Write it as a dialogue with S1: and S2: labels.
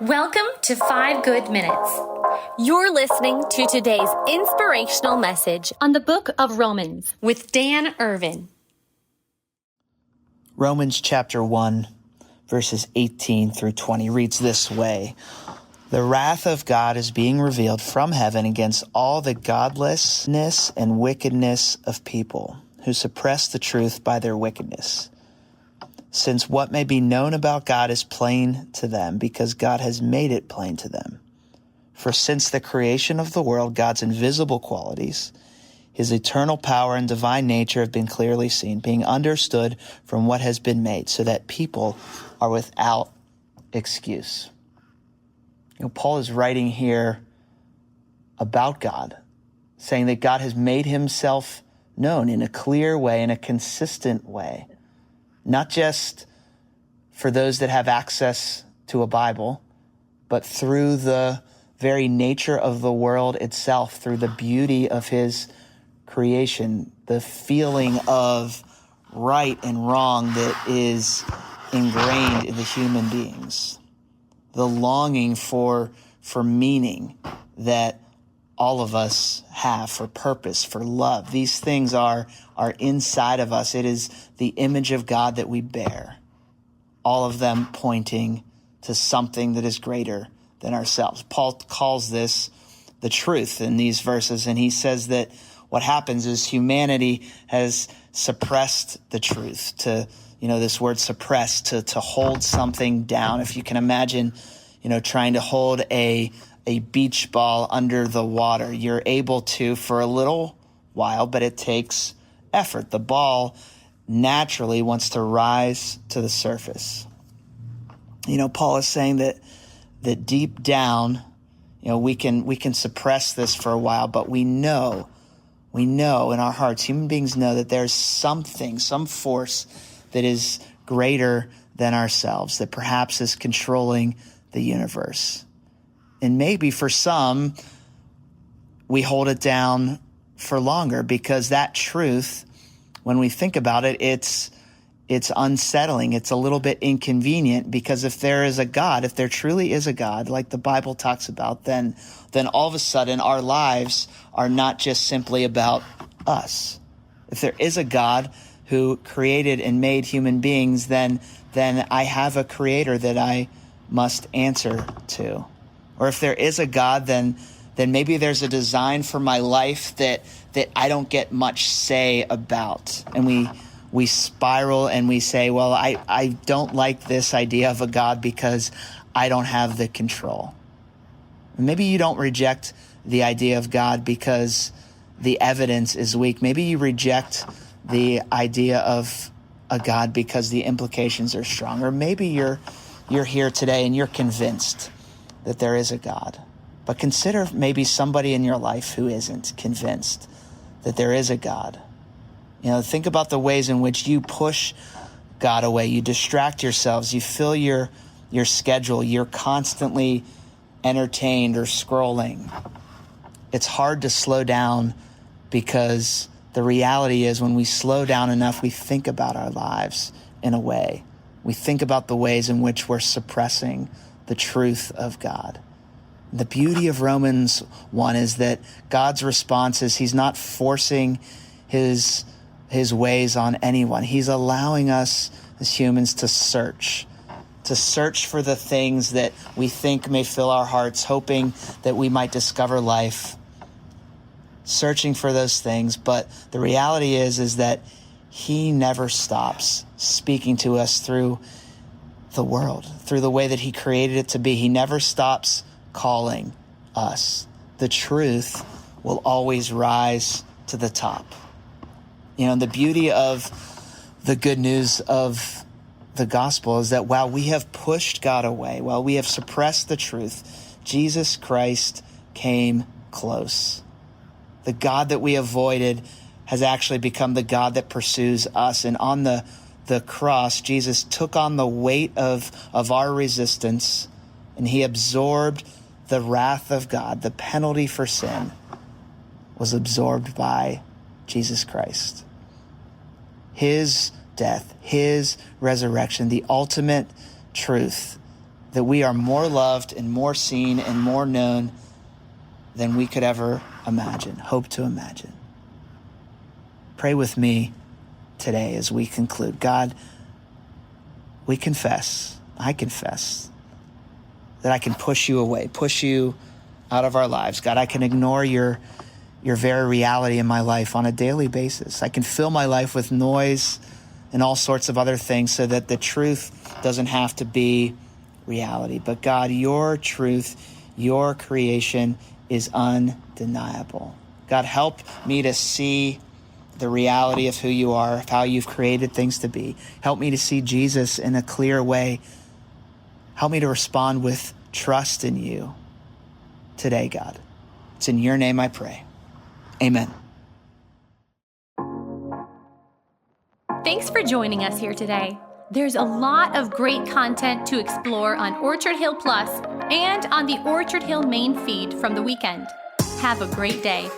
S1: Welcome to 5 Good Minutes.
S2: You're listening to today's inspirational message on the book of Romans
S1: with Dan Irvin.
S3: Romans chapter 1, verses 18 through 20 reads this way. The wrath of God is being revealed from heaven against all the godlessness and wickedness of people who suppress the truth by their wickedness. Since what may be known about God is plain to them because God has made it plain to them. For since the creation of the world, God's invisible qualities, his eternal power and divine nature have been clearly seen, being understood from what has been made, so that people are without excuse. Paul is writing here about God, saying that God has made himself known in a clear way, in a consistent way, not just for those that have access to a Bible, but through the very nature of the world itself, through the beauty of his creation, the feeling of right and wrong that is ingrained in the human beings, the longing for meaning that all of us have, for purpose, for love. These things are inside of us. It is the image of God that we bear, all of them pointing to something that is greater than ourselves. Paul calls this the truth in these verses, and he says that what happens is humanity has suppressed the truth, this word suppress, to hold something down. If you can imagine, trying to hold a beach ball under the water, you're able to for a little while, but it takes effort. The ball naturally wants to rise to the surface. Paul is saying that deep down, we can suppress this for a while, but we know in our hearts, human beings know that there's something, some force that is greater than ourselves, that perhaps is controlling the universe. And maybe for some, we hold it down for longer because that truth, when we think about it, it's unsettling. It's a little bit inconvenient because if there is a God, if there truly is a God, like the Bible talks about, then all of a sudden our lives are not just simply about us. If there is a God who created and made human beings, then I have a creator that I must answer to. Or if there is a God, then maybe there's a design for my life that I don't get much say about. And we spiral and we say, well, I don't like this idea of a God because I don't have the control. Maybe you don't reject the idea of God because the evidence is weak. Maybe you reject the idea of a God because the implications are strong. Or maybe you're here today and you're convinced that there is a God. But consider maybe somebody in your life who isn't convinced that there is a God. Think about the ways in which you push God away. You distract yourselves. You fill your schedule. You're constantly entertained or scrolling. It's hard to slow down because the reality is when we slow down enough, we think about our lives in a way. We think about the ways in which we're suppressing the truth of God. The beauty of Romans 1 is that God's response is he's not forcing his ways on anyone. He's allowing us as humans to search for the things that we think may fill our hearts, hoping that we might discover life, searching for those things. But the reality is that he never stops speaking to us through the world, through the way that he created it to be. He never stops calling us. The truth will always rise to the top. And the beauty of the good news of the gospel is that while we have pushed God away, while we have suppressed the truth, Jesus Christ came close. The God that we avoided has actually become the God that pursues us. And on the cross, Jesus took on the weight of our resistance, and he absorbed the wrath of God. The penalty for sin was absorbed by Jesus Christ. His death, his resurrection, the ultimate truth that we are more loved and more seen and more known than we could ever imagine, hope to imagine. Pray with me today as we conclude. God, I confess that I can push you away, push you out of our lives. God, I can ignore your very reality in my life on a daily basis. I can fill my life with noise and all sorts of other things so that the truth doesn't have to be reality. But God, your truth, your creation is undeniable. God, help me to see the reality of who you are, of how you've created things to be. Help me to see Jesus in a clear way. Help me to respond with trust in you today, God. It's in your name I pray. Amen.
S2: Thanks for joining us here today. There's a lot of great content to explore on Orchard Hill Plus and on the Orchard Hill main feed from the weekend. Have a great day.